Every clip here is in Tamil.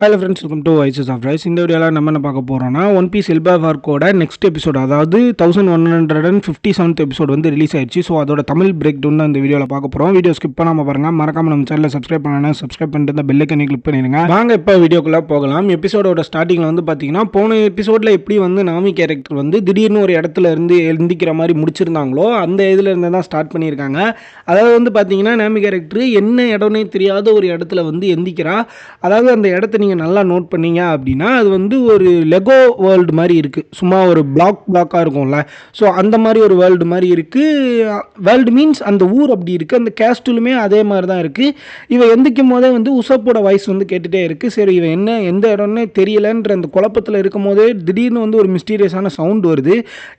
Hello friends, welcome to voices of rise. இந்த வீடியோவில் நம்ம என்ன பார்க்க போகிறோம்னா, ஒன் பீஸ் எல்பா ஆர்க்கோட நெக்ஸ்ட் எபிசோட், அதாவது 1157th எபிசோட் வந்து ரிலீஸ் ஆயிடுச்சு. ஸோ அதோட தமிழ் பிரேக் டவுன் தான் இந்த வீடியோவில் பார்க்க போகிறோம். வீடியோ ஸ்கிப் பண்ணாமல் பாருங்கள். மறக்காம நம்ம சேனலில் சப்ஸ்கிரைப் பண்ணணும். சப்ஸ்கிரைப் பண்ணிட்டு இந்த பெல் ஐக்கனை கிளிக் பண்ணிடுங்க. வாங்க இப்போ வீடியோக்குள்ளே போகலாம். எபிசோடோட ஸ்டார்டிங்கில் வந்து பார்த்தீங்கன்னா, போன எபிசோடில் எப்படி வந்து நாமி கேரக்டர் வந்து திடீர்னு ஒரு இடத்துல இருந்து எழுந்திக்கிற மாதிரி முடிச்சிருந்தாங்களோ, அந்த இதில் இருந்து தான் ஸ்டார்ட் பண்ணியிருக்காங்க. அதாவது வந்து பார்த்தீங்கன்னா, நாமி கேரக்டர் என்ன இடம்னே தெரியாத ஒரு இடத்துல வந்து எந்திக்கிறா. அதாவது அந்த இடத்த நீங்கள் நல்லா நோட் பண்ணீங்க அப்படின்னா, அது வந்து ஒரு லெகோ வேர்ல்டு மாதிரி இருக்குது. சும்மா ஒரு பிளாக்காக இருக்கும்ல, ஸோ அந்த மாதிரி ஒரு வேர்ல்டு மாதிரி இருக்குது. வேர்ல்டு மீன்ஸ் அந்த ஊர் அப்படி இருக்குது. அந்த கேஸ்டிலுமே அதே மாதிரி தான் இருக்குது. இவன் எந்திக்கும் போதே வந்து உசப்போட வாய்ஸ் வந்து கேட்டுகிட்டே இருக்குது. சரி, இவன் என்ன எந்த இடம்னே தெரியலன்ற அந்த குழப்பத்தில் இருக்கும் போதே திடீர்னு வந்து ஒரு மிஸ்டீரியஸான சவுண்ட் வருது.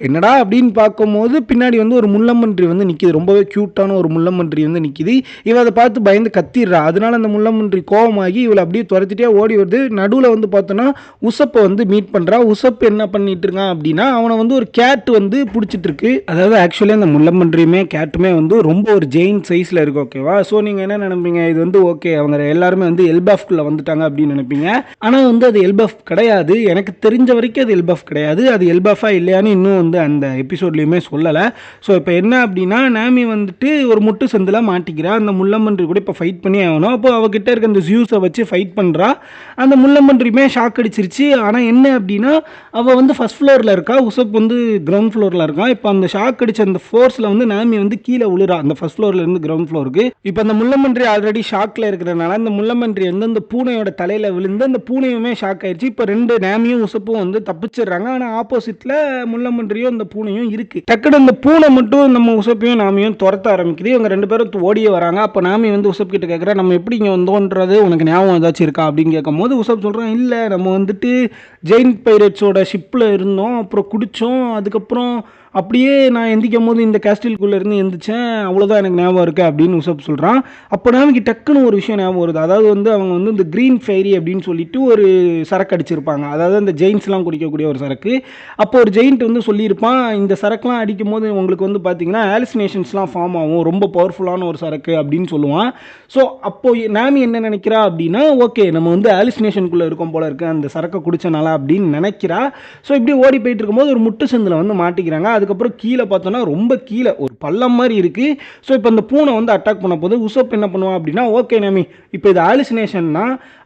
என்னடா அப்படின்னு பார்க்கும்போது பின்னாடி வந்து ஒரு முள்ளம்பன்றி வந்து நிற்கிது. ரொம்பவே க்யூட்டான ஒரு முள்ளம்பன்றி வந்து நிற்கிது. இவன் அதை பார்த்து பயந்து கத்திடுறா. அதனால அந்த முள்ளம்பன்றி கோவமாகி இவளை அப்படியே துரத்திட்டே ஓடி வருது. நடுவில் வந்து பார்த்தோன்னா உசப்பை வந்து மீட் பண்ணுறா. உசப் என்ன பண்ணிட்டு இருக்கான் அப்படின்னா, அவனை வந்து ஒரு கேட் வந்து பிடிச்சிட்டு இருக்கு. அதாவது ஆக்சுவலி அந்த முள்ளம்பன்றியுமே கேட்டுமே வந்து ரொம்ப ஒரு ஜெயின் சைஸில் இருக்கு. ஓகேவா? ஸோ நீங்கள் என்ன நினைப்பீங்க, இது வந்து ஓகே அவங்க எல்லாருமே வந்து எல்பாஃப்குள்ளே வந்துட்டாங்க அப்படின்னு நினைப்பீங்க. ஆனால் வந்து அது எல்பாஃப் கிடையாது. எனக்கு தெரிஞ்ச வரைக்கும் அது எல்பாஃப் கிடையாது. அது எல்பாஃபா இல்லையான்னு இன்னும் வந்து அந்த எபிசோட்லேயுமே சொல்லலை. ஸோ இப்போ என்ன அப்படின்னா, நாமி வந்துட்டு ஒரு முட்டு சந்தில் மாட்டிக்கிறா. அந்த முள்ளம்பன்றி கூட இப்போ ஃபைட் பண்ணி ஆகணும். அப்போ அவகிட்ட இருக்க அந்த ஜியூஸை வச்சு ஃபைட் பண்ணுறா. அந்த முள்ளம்பன்றியுமே ஷாக் அடிச்சிருச்சு. ஆனால் என்ன அப்படின்னா, அவள் வந்து ஃபஸ்ட் ஃப்ளோரில் இருக்கா, உசப் வந்து கிரவுண்ட் ஃப்ளோரில் இருக்கான். இப்போ அந்த ஷாக் அடிச்ச அந்த ஃபோர்ஸில் வந்து நாமி வந்து கீழே விழுறா, அந்த ஃபஸ்ட் ஃப்ளோரில் இருந்து கிரவுண்ட் ஃப்ளோருக்கு. இப்போ அந்த முள்ளம்பன்றி ஆல்ரெடி ஷாக்கில் இருக்கிறதுனால அந்த முள்ளம்பன்றி வந்து அந்த பூனையோட தலையில் விழுந்து அந்த பூனையுமே ஷாக் ஆயிடுச்சு. இப்போ ரெண்டு நாமியும் உசப்பும் வந்து தப்பிச்சிடுறாங்க. ஆனால் ஆப்போசிட்டில் முள்ளம்பன்றியும் அந்த பூனையும் இருக்குது. டக்குனு அந்த பூனை மட்டும் நம்ம உசப்பையும் நாமியும் துரத்த ஆரம்பிக்குது. இவங்க ரெண்டு பேரும் ஓடியே வராங்க. அப்போ நாமி வந்து உசப் கிட்ட கேட்குறா, நம்ம எப்படி இங்கே வந்தோன்றது உனக்கு ஞாபகம் ஏதாச்சும் இருக்கா அப்படின்னு கேட்கும்போது உசப் சொல்கிறான், இல்லை நம்ம வந்துட்டு ஜெயின் பைரட்ஸோட ஷிப்பில் இருந்தோம், அப்புறம் குடித்தோம், அதுக்கப்புறம் அப்படியே நான் எந்திக்கும் போது இந்த கேஸ்டில்குள்ளே இருந்து எந்திரிச்சேன், அவ்வளோதான் எனக்கு ஞாபகம் இருக்குது அப்படின்னு உசப் சொல்கிறான். அப்போ நமக்கு டக்குன்னு ஒரு விஷயம் ஞாபகம் வருது. அதாவது வந்து அவங்க வந்து இந்த க்ரீன் ஃபெய்ரி அப்படின்னு சொல்லிட்டு ஒரு சரக்கு அடிச்சிருப்பாங்க. அதாவது அந்த ஜெயின்ஸ்லாம் குடிக்கக்கூடிய ஒரு சரக்கு. அப்போ ஒரு ஜெயின்ட் வந்து சொல்லியிருப்பான், இந்த சரக்குலாம் அடிக்கும் போது உங்களுக்கு வந்து பார்த்தீங்கன்னா ஹாலுசினேஷன்ஸ்லாம் ஃபார்ம் ஆகும், ரொம்ப பவர்ஃபுல்லான ஒரு சரக்கு அப்படின்னு சொல்லுவான். ஸோ அப்போது நாமி என்ன நினைக்கிறா அப்படின்னா, ஓகே நம்ம வந்து ஹாலுசினேஷனுக்குள்ளே இருக்கோம் போல இருக்குது அந்த சரக்கை குடிச்சனால அப்படின்னு நினைக்கிறா. ஸோ இப்படி ஓடி போயிட்டு இருக்கும்போது ஒரு முட்டு சந்தில் வந்து மாட்டிக்கிறாங்க. அதுக்கப்புறம் கீழே பார்த்தோன்னா ரொம்ப கீழே ஒரு பள்ளம் மாதிரி இருக்குது. ஸோ இப்போ இந்த பூனை வந்து அட்டாக் பண்ண போது உசப் என்ன பண்ணுவான் அப்படின்னா, ஓகே நாமி இப்போ இது ஹாலுசினேஷன்னா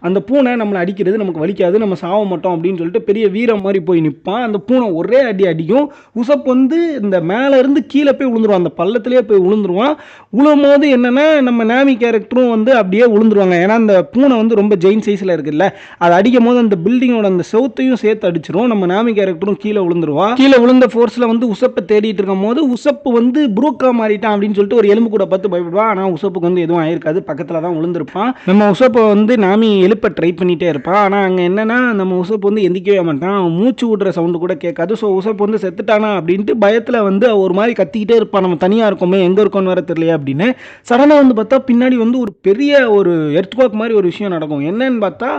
அந்த பூனை நம்மளை அடிக்கிறது நமக்கு வலிக்காது, நம்ம சாவ மாட்டோம் அப்படின்னு சொல்லிட்டு பெரிய வீரம் மாதிரி போய் நிற்பான். அந்த பூனை ஒரே அடி அடிக்கும். உசப் வந்து இந்த மேலே இருந்து கீழே போய் விழுந்துருவான், அந்த பள்ளத்திலே போய் விழுந்துருவான். விழும் போது என்னென்னா நம்ம நாமி கேரக்டரும் வந்து அப்படியே விழுந்துருவாங்க. ஏன்னா அந்த பூனை வந்து ரொம்ப ஜெயின் சைஸில் இருக்குல்ல, அதை அடிக்கும் போது அந்த பில்டிங்கோட அந்த செவுத்தையும் சேர்த்து அடிச்சிரும். நம்ம நாமி கேரக்டரும் கீழே விழுந்துருவா. கீழே விழுந்த ஃபோர்ஸில் வந்து உசப்பை தேடிட்டு இருக்கும் போது உசப்பு வந்து புரூக்கா மாறிட்டான் அப்படின்னு சொல்லிட்டு ஒரு எலும்பு கூட பார்த்து பயப்படுவான். ஆனால் உசப்புக்கு வந்து எதுவும் ஆயிருக்காது, பக்கத்தில் தான் விழுந்திருப்பான். நம்ம உசப்பை வந்து நாமி எழுப்ப ட்ரை பண்ணிட்டே இருப்பான். ஆனால் அங்கே என்னன்னா நம்ம உசப்பு வந்து எந்திக்கவே மாட்டான், மூச்சு விடுற சவுண்டு கூட கேட்காது. ஸோ உசப்பு வந்து செத்துட்டானா அப்படின்ட்டு பயத்தில் வந்து ஒரு மாதிரி கத்திக்கிட்டே இருப்பான், நம்ம தனியாக இருக்கோமே எங்கே இருக்கோன்னு வேற தெரியலையா அப்படின்னு. சடனாக வந்து பார்த்தா பின்னாடி வந்து ஒரு பெரிய ஒரு எர்த்குவேக் மாதிரி ஒரு விஷயம் நடக்கும். என்னன்னு பார்த்தா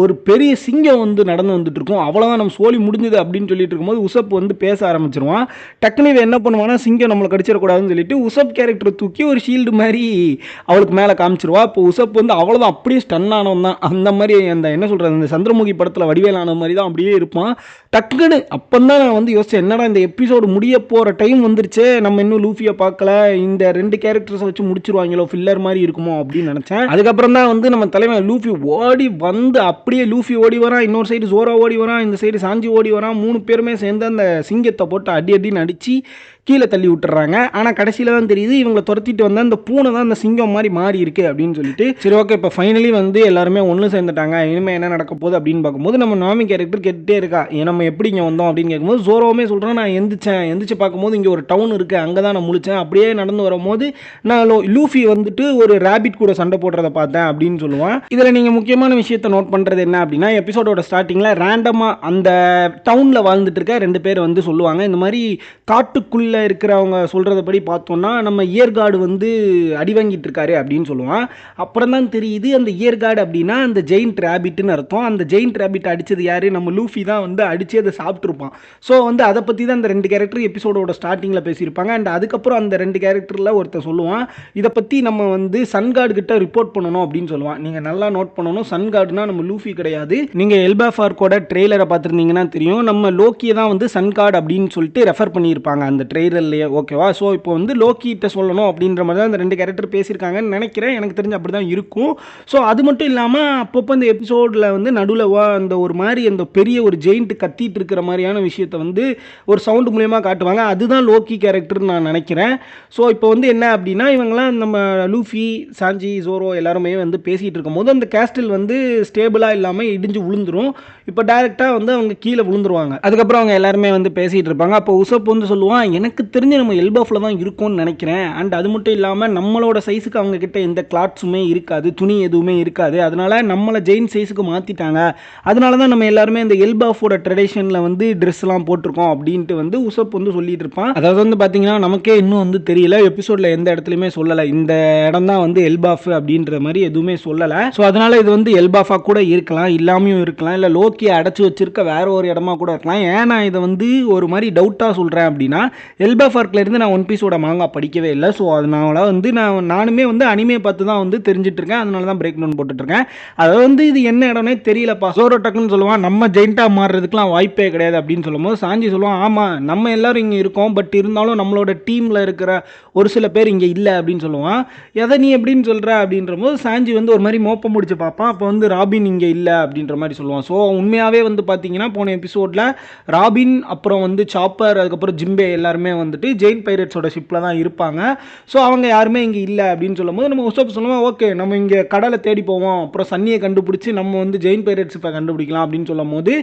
ஒரு பெரிய சிங்கம் வந்து நடந்து வந்துட்டு இருக்கும். அவ்வளோதான் நம்ம சோலி முடிஞ்சது அப்படின்னு சொல்லிட்டு இருக்கும்போது உசப் வந்து பேச ஆரம்பிச்சிருவான். டக்குனு இவன் என்ன பண்ணுவானா, சிங்கம் நம்மளை கடிச்சிடக்கூடாதுன்னு சொல்லிட்டு உசப் கேரக்டரை தூக்கி ஒரு ஷீல்டு மாதிரி அவளுக்கு மேலே காமிச்சிருவா. இப்போ உசப் வந்து அவ்வளோதான் அப்படியே ஸ்டன் ஆனவன் தான். அந்த மாதிரி அந்த என்ன சொல்கிறது, அந்த சந்திரமுகி படத்தில் வடிவேல் ஆன மாதிரி தான் அப்படியே இருப்பான். டக்குன்னு அப்போ தான் நான் வந்து யோசிச்சேன், என்னடா இந்த எபிசோடு முடிய போகிற டைம் வந்துருச்சு, நம்ம இன்னும் லூஃபியை பார்க்கல, இந்த ரெண்டு கேரக்டர்ஸை வச்சு முடிச்சிருவாங்களோ, ஃபில்லர் மாதிரி இருக்குமோ அப்படின்னு நினச்சேன். அதுக்கப்புறம் தான் வந்து நம்ம தலைமை லூஃபி ஓடி வந்து அப்படியே லூஃபி ஓடி வரான், இன்னொரு சைடு ஜோரா ஓடி வரான், இந்த சைடு சாஞ்சி ஓடி வரான். 3 பேருமே சேர்ந்து அந்த சிங்கத்தை போட்டு அடி அடின்னு அடித்து கீழே தள்ளி விட்டுறாங்க. ஆனால் கடைசியில் தான் தெரியுது இவங்களை துரத்திட்டு வந்தால் அந்த பூனை தான் அந்த சிங்கம் மாதிரி மாறி இருக்கு அப்படின்னு சொல்லிட்டு. சரி ஓகே, இப்போ ஃபைனலி வந்து எல்லாருமே ஒன்று சேர்ந்துட்டாங்க, இனிமேல் என்ன நடக்க போகுது அப்படின்னு பார்க்கும்போது நம்ம நாமி கேரக்டர் கேட்டுகிட்டே இருக்கா, நம்ம எப்படி இங்கே வந்தோம் அப்படின்னு கேட்கும்போது ஜோரோவுமே சொல்கிறேன், நான் எந்திரிச்சு பார்க்கும்போது இங்கே ஒரு டவுன் இருக்குது, அங்கே தான் நான் முழிச்சேன். அப்படியே நடந்து வரும்போது நான் லூஃபி வந்துட்டு ஒரு ரேபிட் கூட சண்டை போடுறத பார்த்தேன் அப்படின்னு சொல்லுவான். இதில் நீங்கள் முக்கியமான விஷயத்தை நோட் பண்ணுறது என்ன அப்படின்னா, எபிசோடோட ஸ்டார்டிங்கில் ரேண்டமாக அந்த டவுனில் வாழ்ந்துட்டு இருக்க 2 பேர் வந்து சொல்லுவாங்க, இந்த மாதிரி காட்டுக்குள்ளே டவுனில் இருக்கிறவங்க சொல்கிறதபடி பார்த்தோன்னா நம்ம இயர்கார்டு வந்து அடி வாங்கிட்டு இருக்காரு அப்படின்னு சொல்லுவான். அப்புறம் தான் தெரியுது அந்த இயர்கார்டு அப்படின்னா அந்த ஜெயின்ட் ரேபிட்னு அர்த்தம். அந்த ஜெயின்ட் ரேபிட் அடித்தது யார், நம்ம லூஃபி தான் வந்து அடித்து அதை சாப்பிட்ருப்பான். ஸோ வந்து அதை பற்றி தான் அந்த 2 கேரக்டர் எபிசோடோட ஸ்டார்டிங்கில் பேசியிருப்பாங்க. அண்ட் அதுக்கப்புறம் அந்த 2 கேரக்டரில் ஒருத்தர் சொல்லுவான், இதை பற்றி நம்ம வந்து சன்கார்டு கிட்ட ரிப்போர்ட் பண்ணணும் அப்படின்னு சொல்லுவான். நீங்கள் நல்லா நோட் பண்ணணும், சன்கார்டுனா நம்ம லூஃபி கிடையாது. நீங்கள் எல்பாஃபார்க்கோட ட்ரெய்லரை பார்த்துருந்தீங்கன்னா தெரியும், நம்ம லோக்கியை தான் வந்து சன்கார்டு அப்படின்னு சொல்லிட்டு ரெஃபர் பண்ணியிருப்பாங்க அந்த ட்ரெய்லர்லேயே. ஓகேவா? ஸோ இப்போ வந்து லோக்கிட்ட சொல்லணும் அப்படின்ற மாதிரி தான் அந்த 2 கேரக்டர் பேசியிருக்காங்கன்னு நினைக்கிறேன். எனக்கு தெரிஞ்சு அப்படி தான் இருக்கும். ஸோ அது மட்டும் இல்லாமல் அப்பப்போ இந்த எபிசோடில் வந்து நடுவில் அந்த ஒரு மாதிரி அந்த பெரிய ஒரு ஜெயிண்ட் கத்திட்டு இருக்கிற மாதிரியான விஷயத்தை வந்து ஒரு சவுண்டு மூலியமாக காட்டுவாங்க. அதுதான் லோக்கி கேரக்டர்னு நான் நினைக்கிறேன். ஸோ இப்போ வந்து என்ன அப்படின்னா, இவங்கெல்லாம் நம்ம லூஃபி, சாஞ்சி, ஜோரோ எல்லாருமே வந்து பேசிகிட்டு இருக்கும்போது அந்த கேஸ்டில் வந்து ஸ்டேபிளாக இல்லாமல் இடிஞ்சு விழுந்துரும். இப்போ டைரெக்டாக வந்து அவங்க கீழே விழுந்துருவாங்க. அதுக்கப்புறம் அவங்க எல்லாருமே வந்து பேசிகிட்டு இருப்பாங்க. அப்போ உசப் வந்து சொல்லுவான், எனக்கு தெரிஞ்சு நம்ம எல்பாஃபில் தான் இருக்கும்னு நினைக்கிறேன். அண்ட் அது மட்டும் இல்லாமல் நம்மளோட சைஸுக்கு அவங்க கிட்ட எந்த கிளாத்ஸுமே இருக்காது, துணி எதுவுமே இருக்காது. அதனால நம்மளை ஜெயின் சைஸுக்கு மாற்றிட்டாங்க. அதனால தான் நம்ம எல்லாருமே இந்த எல்பாஃபோட ட்ரெடிஷனில் வந்து ட்ரெஸ்லாம் போட்டிருக்கோம் அப்படின்ட்டு வந்து உசப் வந்து சொல்லிட்டு இருப்பான். அதாவது வந்து பார்த்தீங்கன்னா நமக்கே இன்னும் வந்து தெரியல, எபிசோடில் எந்த இடத்துலையுமே சொல்லலை இந்த இடம் தான் வந்து எல்பாஃப் அப்படின்ற மாதிரி எதுவுமே சொல்லலை. ஸோ அதனால இது வந்து எல்பாஃபா கூட இருக்கலாம், இல்லாமையும் இருக்கலாம், இல்லை லோக்கியை அடைச்சி வச்சிருக்க வேற ஒரு இடமா கூட இருக்கலாம். ஏன் நான் இதை வந்து ஒரு மாதிரி டவுட்டாக சொல்கிறேன் அப்படின்னா, எல்பாஃபார்க்லேருந்து நான் ஒன் பீஸோட மாங்கா படிக்கவே இல்லை. ஸோ அதனால வந்து நானுமே வந்து அனிமே பார்த்து தான் வந்து தெரிஞ்சிட்டு இருக்கேன். அதனால தான் பிரேக் டவுன் போட்டுட்ருக்கேன். அதாவது வந்து இது என்ன இடம்னே தெரியலப்பா. ஜோரோ டக்குன்னு சொல்லுவான், நம்ம ஜெயிண்டாக மாறுறதுக்குலாம் வாய்ப்பே கிடையாது அப்படின்னு சொல்லும்போது சாஞ்சி சொல்லுவான், ஆமாம் நம்ம எல்லாரும் இங்கே இருக்கோம், பட் இருந்தாலும் நம்மளோட டீமில் இருக்கிற ஒரு சில பேர் இங்கே இல்லை அப்படின்னு சொல்லுவான். எதை நீ எப்படின்னு சொல்கிற அப்படின்ற போது சாஞ்சி வந்து ஒரு மாதிரி மோப்பம் முடிச்சு பார்ப்பான். அப்போ வந்து ராபின் இங்கே இல்லை அப்படின்ற மாதிரி சொல்லுவான். ஸோ உண்மையாகவே வந்து பார்த்தீங்கன்னா போன எபிசோடில் ராபின், அப்புறம் வந்து சாப்பர், அதுக்கப்புறம் ஜிம்பே எல்லாருமே வந்துட்டு ஜெயின் பைரட்ஸோட ஷிப்பில் தான் இருப்பாங்க. ஸோ அவங்க யாருமே இங்கே இல்லை அப்படின்னு சொல்லும்போது நம்ம உசப் சொல்லுவோம், ஓகே நம்ம இங்கே கடலை தேடி போவோம், அப்புறம் சன்னியை கண்டுபிடிச்சி நம்ம வந்து ஜெயின் பைரட்ஸ் இப்போ கண்டுபிடிக்கலாம் அப்படின்னு சொல்லும் போது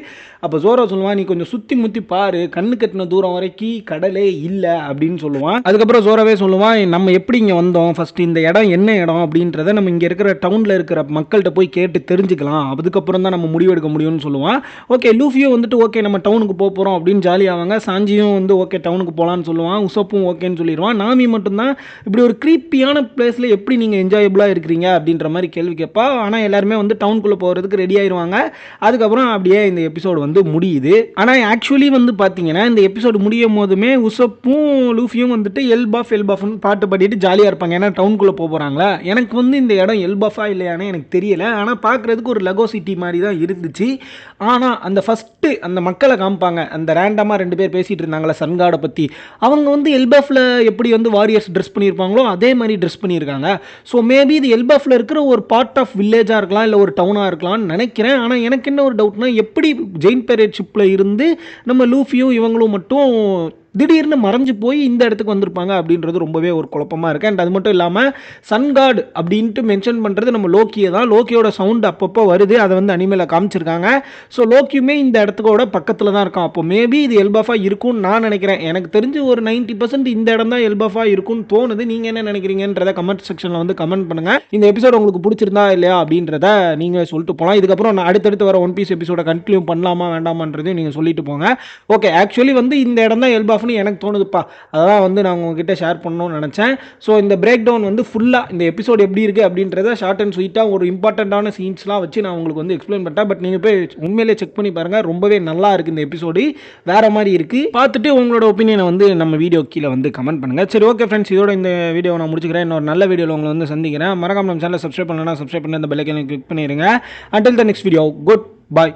அப்போ ஜோரோ சொல்லுவான், நீ கொஞ்சம் சுற்றி முற்றி பாரு, கண்ணு கட்டின தூரம் வரைக்கும் கடலே இல்லை அப்படின்னு சொல்லுவான். அதுக்கப்புறம் ஜோரோவே சொல்லுவான், நம்ம எப்படி இங்கே வந்தோம், ஃபர்ஸ்ட் இந்த இடம் என்ன இடம் அப்படின்றத நம்ம இங்கே இருக்கிற டவுனில் இருக்கிற மக்கள்கிட்ட போய் கேட்டு தெரிஞ்சுக்கலாம், அதுக்கப்புறம் தான் நம்ம முடிவெடுக்க முடியும்னு சொல்லுவான். ஓகே லூஃபியும் வந்துட்டு ஓகே நம்ம டவுனுக்கு போக போகிறோம் அப்படின்னு ஜாலியாவாங்க. சாஞ்சியும் வந்து ஓகே டவுனுக்கு போகலான்னு சொல்லுவான். உசப்பும் ஓகேன்னு சொல்லிடுவான். நாமி மட்டும்தான் இப்படி ஒரு க்ரீப்பியான பிளேஸில் எப்படி நீங்கள் என்ஜாயபுளாக இருக்கிறீங்க அப்படின்ற மாதிரி கேள்வி கேட்பா. ஆனால் எல்லாருமே வந்து டவுனுக்குள்ளே போகிறதுக்கு ரெடி ஆயிடுவாங்க. அதுக்கப்புறம் அப்படியே இந்த எபிசோடு வந்து முடியுது. ஆனால் ஆக்சுவலி வந்து பார்த்தீங்கன்னா இந்த எபிசோடு முடியும் போதுமே உசப்பும் லூஃபியும் வந்துட்டு எல்பாஃப்னு பாட்டு பாடிட்டு ஜாலியாக இருப்பாங்க. ஏன்னா டவுனுக்குள்ளே போகிறாங்களா. எனக்கு வந்து இந்த இடம் எல்பாஃபா இல்லையானே எனக்கு தெரியல. ஆனால் பார்க்குறதுக்கு ஒரு லகோ சிட்டி மாதிரி தான் இருந்துச்சு. ஆனால் அந்த ஃபஸ்ட்டு அந்த மக்களை காமிப்பாங்க, அந்த ரேண்டமாக 2 பேர் பேசிகிட்டு இருந்தாங்களே சன்கார்டை பற்றி, அவங்க வந்து எல்பாஃபில் எப்படி வந்து வாரியர்ஸ் ட்ரெஸ் பண்ணியிருப்பாங்களோ அதே மாதிரி ட்ரெஸ் பண்ணியிருக்காங்க. ஸோ மேபி இது எல்பாஃபில் இருக்கிற ஒரு பார்ட் ஆஃப் வில்லேஜாக இருக்கலாம், இல்லை ஒரு டவுனாக இருக்கலாம்னு நினைக்கிறேன். ஆனால் எனக்கு என்ன ஒரு டவுட்னா, எப்படி ஜெயின் பைரேட் ஷிப்பில் இருந்து நம்ம லூஃபியும் இவங்களும் மட்டும் திடீர்னு மறைஞ்சு போய் இந்த இடத்துக்கு வந்திருப்பாங்க அப்படின்றது ரொம்பவே ஒரு குழப்பமாக இருக்குது. அண்ட் அது மட்டும் இல்லாமல் சன்கார்டு அப்படின்ட்டு மென்ஷன் பண்ணுறது நம்ம லோக்கியை தான். லோக்கியோட சவுண்டு அப்பப்போ வருது, அதை வந்து அனிமேல காமிச்சிருக்காங்க. ஸோ லோக்கியுமே இந்த இடத்துக்கோட பக்கத்தில் தான் இருக்கும். அப்போ மேபி இது எல்பாஃபா இருக்கும்னு நான் நினைக்கிறேன். எனக்கு தெரிஞ்சு ஒரு 90% இந்த இடம் தான் எல்பாஃபா இருக்கும்னு தோணுது. நீங்கள் என்ன நினைக்கிறீங்கன்றத கமெண்ட் செக்ஷனில் வந்து கமெண்ட் பண்ணுங்கள். இந்த எபிசோட் உங்களுக்கு பிடிச்சிருந்தா இல்லையா அப்படின்றத நீங்கள் சொல்லிட்டு போகலாம். இதுக்கப்புறம் நான் அடுத்தடுத்து வர ஒன் பீஸ் எபிசோட கண்டினியூ பண்ணலாமா வேண்டாமான்றதையும் நீங்கள் சொல்லிட்டு போங்க. ஓகே ஆக்சுவலி வந்து இந்த இடம் தான் எல்பாஃப் எனக்கு தோணுதுப்பா. அதான் வந்து நான் உங்ககிட்ட ஷேர் பண்ணணும்னு நினச்சேன். ஸோ இந்த பிரேக் டவுன் வந்து ஃபுல்லாக இந்த எபிசோட் எப்படி இருக்குது அப்படின்றத ஷார்ட் அண்ட் ஸ்வீட்டாக ஒரு இம்பார்ட்டண்ட்டான சீன்ஸ்லாம் வச்சு நான் உங்களுக்கு வந்து எக்ஸ்பிளைன் பண்ணிட்டேன். பட் நீங்கள் போய் உண்மையிலே செக் பண்ணி பாருங்கள், ரொம்பவே நல்லா இருக்குது இந்த எபிசோடு, வேறு மாதிரி இருக்குது. பார்த்துட்டு உங்களோட ஒப்பீனியனை வந்து நம்ம வீடியோ கீழே வந்து கமெண்ட் பண்ணுங்கள். சரி ஓகே ஃப்ரெண்ட்ஸ், இதோட இந்த வீடியோ நான் முடிச்சுக்கிறேன். இன்னொரு நல்ல வீடியோவில் உங்களை வந்து சந்திக்கிறேன். மறக்காம நம்ம சேனலை சப்ஸ்கிரைப் பண்ணலாம், சப்ஸ்கிரைப் பண்ணி அந்த பெல் ஐகானை கிளிக் பண்ணிடுங்க. Until the next video, goodbye.